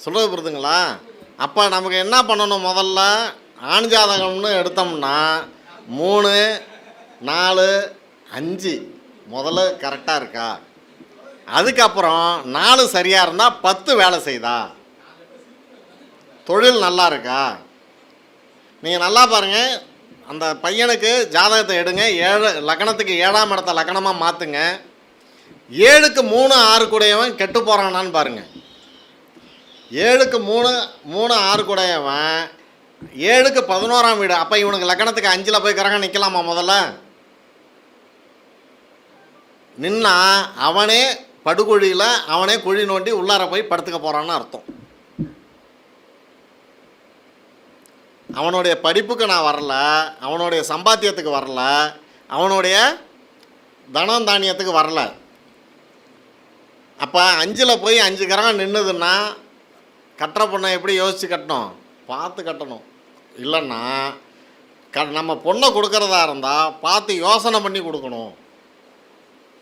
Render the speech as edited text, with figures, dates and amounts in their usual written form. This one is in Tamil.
சொல்கிறது புரியுதுங்களா? அப்போ நமக்கு என்ன பண்ணணும்? முதல்ல ஆண் ஜாதகம்னு எடுத்தோம்னா 3, 4, 5 முதல்ல கரெக்டாக இருக்கா? அதுக்கப்புறம் 4 சரியாக இருந்தால் 10 வேலை செய்தா? தொழில் நல்லா இருக்கா? நீங்கள் நல்லா பாருங்கள், அந்த பையனுக்கு ஜாதகத்தை எடுங்க. 7 லக்னத்துக்கு 7ஆம் இடத்த லக்னமாக மாற்றுங்க. 7க்கு 3, 6 கூடையவன் கெட்டு போகிறானான்னு பாருங்கள். 7க்கு 3, 6 கூடையவன் 7க்கு 11ஆம் வீடு. அப்போ இவனுக்கு லக்னத்துக்கு 5ல் போய் கிரகம் நிற்கலாமா? முதல்ல நின்னா அவனே படுகுழியில் அவனே குழி நோண்டி உள்ளார போய் படுத்துக்க போகிறான்னு அர்த்தம். அவனுடைய படிப்புக்கு நான் வரல, அவனுடைய சம்பாத்தியத்துக்கு வரல, அவனுடைய தனம் தானியத்துக்கு வரல. அப்போ 5ல் போய் 5 கிரகம் நின்றுதுன்னா கட்டுற பொண்ணை எப்படி யோசித்து கட்டணும்? பார்த்து கட்டணும். இல்லைன்னா நம்ம பொண்ணை கொடுக்குறதா இருந்தால் பார்த்து யோசனை பண்ணி கொடுக்கணும்.